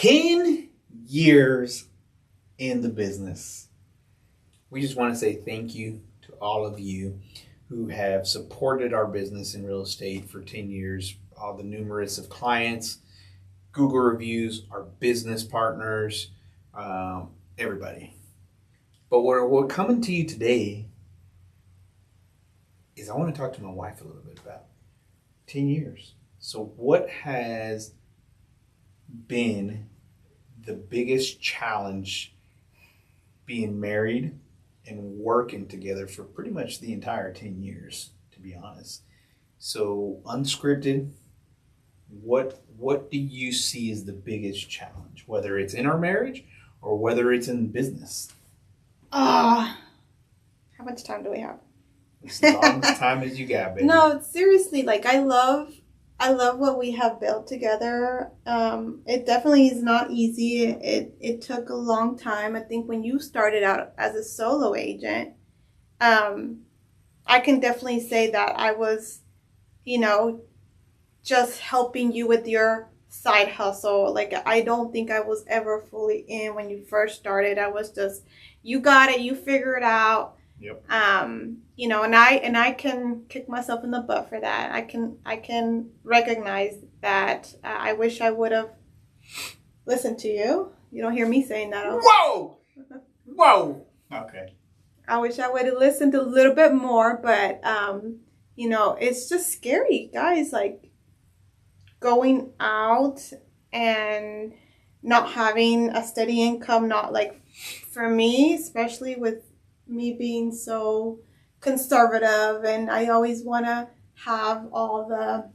10 years in the business. We just want to say thank you to all of you who have supported our business in real estate for 10 years. All the numerous of clients, Google reviews, our business partners, everybody. But what we're coming to you today is I want to talk to my wife a little bit about 10 years. So what has been the biggest challenge being married and working together for pretty much the entire 10 years, to be honest? So unscripted, what do you see as the biggest challenge, whether it's in our marriage or whether it's in business? How much time do we have? As long as time as you got, baby. No, seriously, like I love what we have built together. It definitely is not easy. It took a long time. I think when you started out as a solo agent, I can definitely say that I was, just helping you with your side hustle. Like, I don't think I was ever fully in when you first started. I was just, you got it, you figure it out. Yep. And I can kick myself in the butt for that. I can recognize that. I wish I would have listened to you. You don't hear me saying that. Whoa. Okay. I wish I would have listened a little bit more, but it's just scary, guys. Like going out and not having a steady income, not like for me, especially with me being so conservative, and I always want to have all the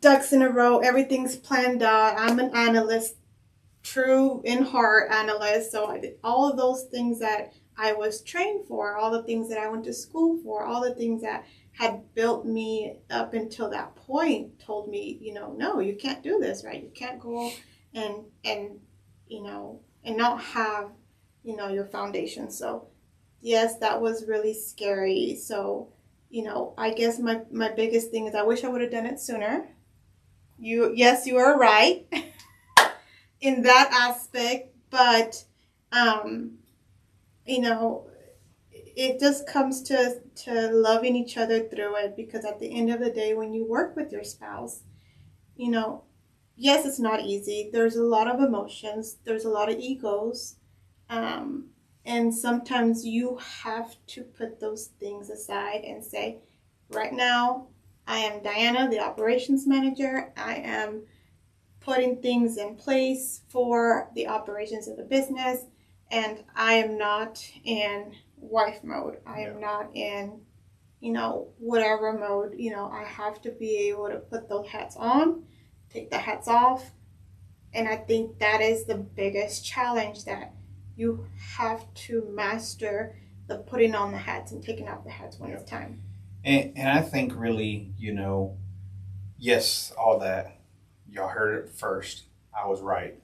ducks in a row. Everything's planned out. I'm an analyst, true in heart analyst. So I did all of those things that I was trained for, all the things that I went to school for, all the things that had built me up until that point told me, no, you can't do this, right? You can't go and not have, your foundation. So yes, that was really scary. So, I guess my biggest thing is I wish I would have done it sooner. You are right in that aspect, but, it just comes to loving each other through it, because at the end of the day, when you work with your spouse, yes, it's not easy. There's a lot of emotions. There's a lot of egos. And sometimes you have to put those things aside and say, right now, I am Diana, the operations manager. I am putting things in place for the operations of the business. And I am not in wife mode. I am not in, whatever mode. I have to be able to put those hats on, take the hats off. And I think that is the biggest challenge, that you have to master the putting on the hats and taking off the hats when it's time. And I think really, yes, all that. Y'all heard it first. I was right.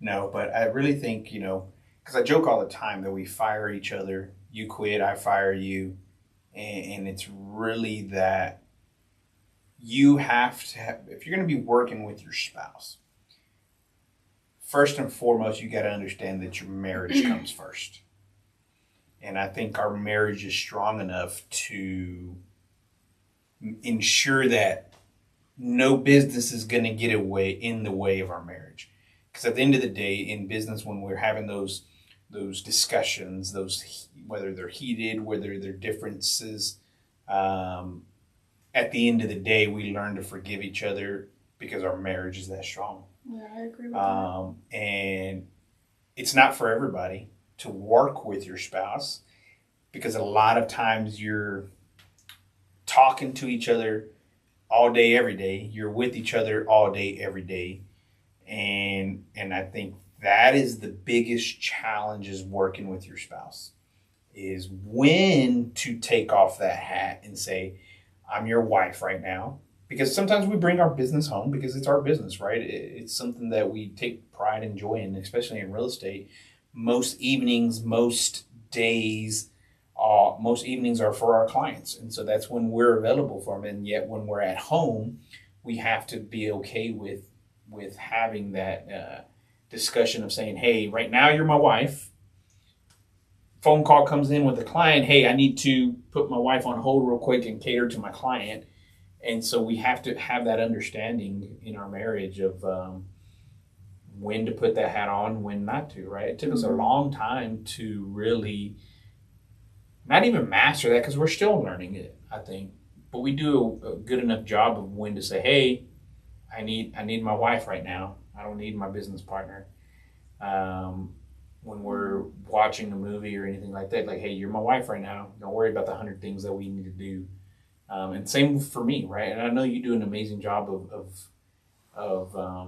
No, but I really think, because I joke all the time that we fire each other. You quit, I fire you. And it's really that you have to have, if you're going to be working with your spouse, first and foremost, you got to understand that your marriage comes first. And I think our marriage is strong enough to ensure that no business is going to get in the way of our marriage. Because at the end of the day, in business, when we're having those discussions, whether they're heated, whether they're differences, at the end of the day, we learn to forgive each other because our marriage is that strong. Yeah, I agree with that. And it's not for everybody to work with your spouse, because a lot of times you're talking to each other all day, every day. You're with each other all day, every day. And I think that is the biggest challenge, is working with your spouse, is when to take off that hat and say, I'm your wife right now. Because sometimes we bring our business home because it's our business, right? It's something that we take pride and joy in, especially in real estate. Most evenings, most days, most evenings are for our clients. And so that's when we're available for them. And yet when we're at home, we have to be okay with having that discussion of saying, hey, right now you're my wife. Phone call comes in with the client, hey, I need to put my wife on hold real quick and cater to my client. And so we have to have that understanding in our marriage of when to put that hat on, when not to, right? It took us a long time to really not even master that, because we're still learning it, I think. But we do a good enough job of when to say, hey, I need my wife right now. I don't need my business partner. When we're watching a movie or anything like that, like, hey, you're my wife right now. Don't worry about the 100 things that we need to do. And same for me, right? And I know you do an amazing job of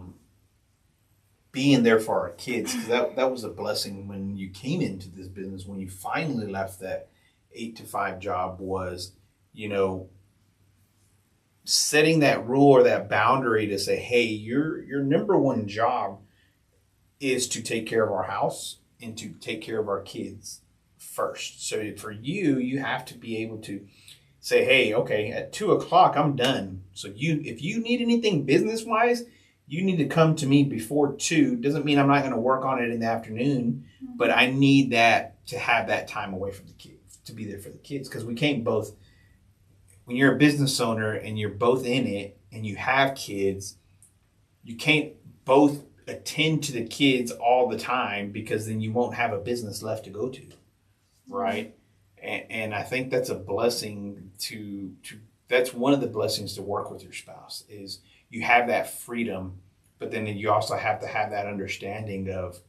being there for our kids, because that was a blessing when you came into this business. When you finally left that 8 to 5 job, was, you know, setting that rule or that boundary to say, hey, your number one job is to take care of our house and to take care of our kids first. So for you, you have to be able to say, hey, okay, at 2:00 I'm done. So if you need anything business wise, you need to come to me before 2. Doesn't mean I'm not going to work on it in the afternoon, but I need that to have that time away from the kids, to be there for the kids. Because we can't both, when you're a business owner and you're both in it and you have kids, you can't both attend to the kids all the time, because then you won't have a business left to go to, right? And I think that's a blessing to that's one of the blessings to work with your spouse, is you have that freedom, but then you also have to have that understanding of,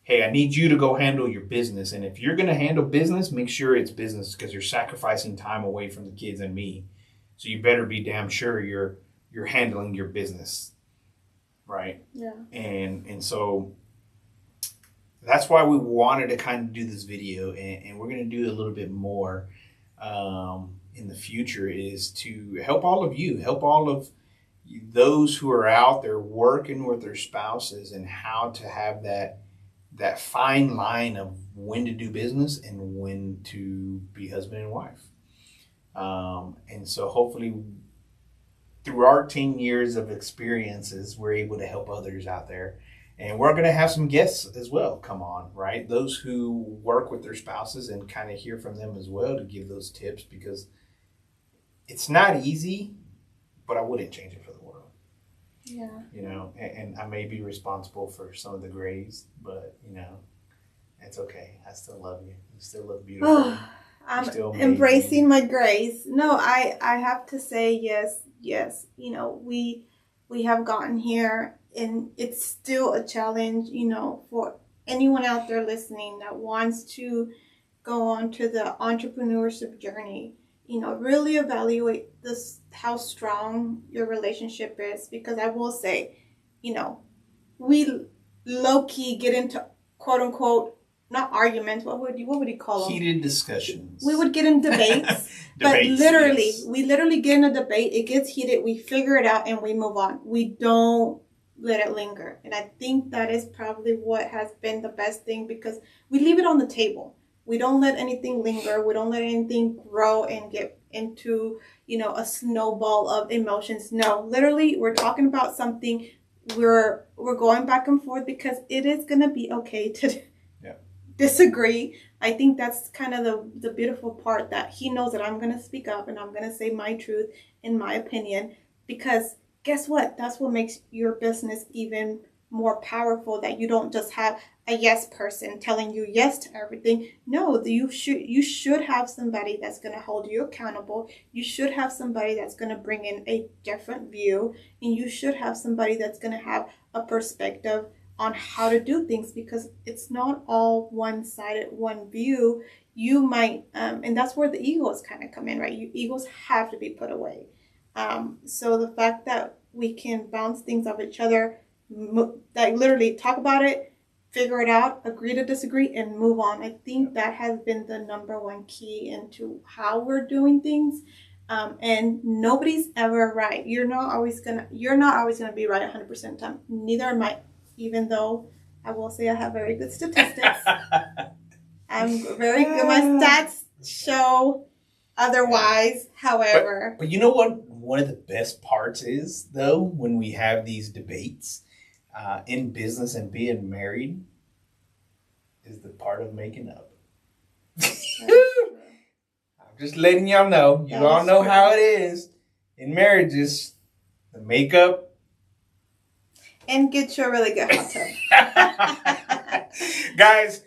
hey, I need you to go handle your business. And if you're going to handle business, make sure it's business, because you're sacrificing time away from the kids and me. So you better be damn sure you're handling your business. Right. Yeah. And so that's why we wanted to kind of do this video, and we're going to do a little bit more in the future, is to help all of those who are out there working with their spouses, and how to have that fine line of when to do business and when to be husband and wife. And so hopefully, through our 10 years of experiences, we're able to help others out there. And we're going to have some guests as well come on, right? Those who work with their spouses, and kind of hear from them as well, to give those tips, because it's not easy, but I wouldn't change it for the world. Yeah. You know, and I may be responsible for some of the grays, but, you know, it's okay. I still love you. You still look beautiful. I'm embracing my grays. No, I have to say yes. You know, we have gotten here, and it's still a challenge, you know, for anyone out there listening that wants to go on to the entrepreneurship journey. You know, really evaluate how strong your relationship is, because I will say, you know, we low-key get into quote unquote, not arguments, what would you call them? Heated discussions. We would get in debates, but literally, yes. We literally get in a debate, it gets heated, we figure it out, and we move on. We don't let it linger. And I think that is probably what has been the best thing, because we leave it on the table. We don't let anything linger. We don't let anything grow and get into, you know, a snowball of emotions. No, literally, we're talking about something. We're going back and forth, because it is going to be okay to disagree. I think that's kind of the beautiful part, that he knows that I'm going to speak up and I'm going to say my truth and my opinion, because guess what? That's what makes your business even more powerful, that you don't just have a yes person telling you yes to everything. No, you should have somebody that's going to hold you accountable. You should have somebody that's going to bring in a different view, and you should have somebody that's going to have a perspective on how to do things, because it's not all one-sided, one view. You might, and that's where the egos kind of come in, right? Egos have to be put away. So the fact that we can bounce things off each other, like literally talk about it, figure it out, agree to disagree, and move on. I think that has been the number one key into how we're doing things. And nobody's ever right. You're not always gonna be right 100% of the time. Neither am I. Even though I will say I have very good statistics. I'm very good. My stats show otherwise. However. But you know what? one of the best parts is, though, when we have these debates in business and being married, is the part of making up. I'm just letting y'all know. You all know how it is in marriages. The makeup. And get you a really good hot tub. Guys,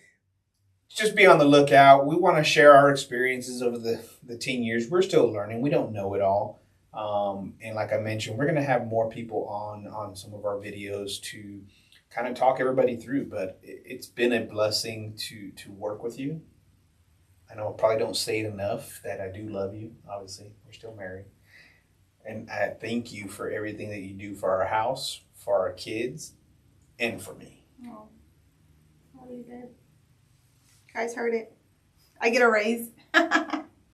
just be on the lookout. We want to share our experiences over the teen years. We're still learning. We don't know it all. And like I mentioned, we're going to have more people on some of our videos to kind of talk everybody through. But it's been a blessing to work with you. I know I probably don't say it enough that I do love you. Obviously, we're still married. And I thank you for everything that you do for our house, for our kids, and for me. Oh, you did. Guys heard it. I get a raise.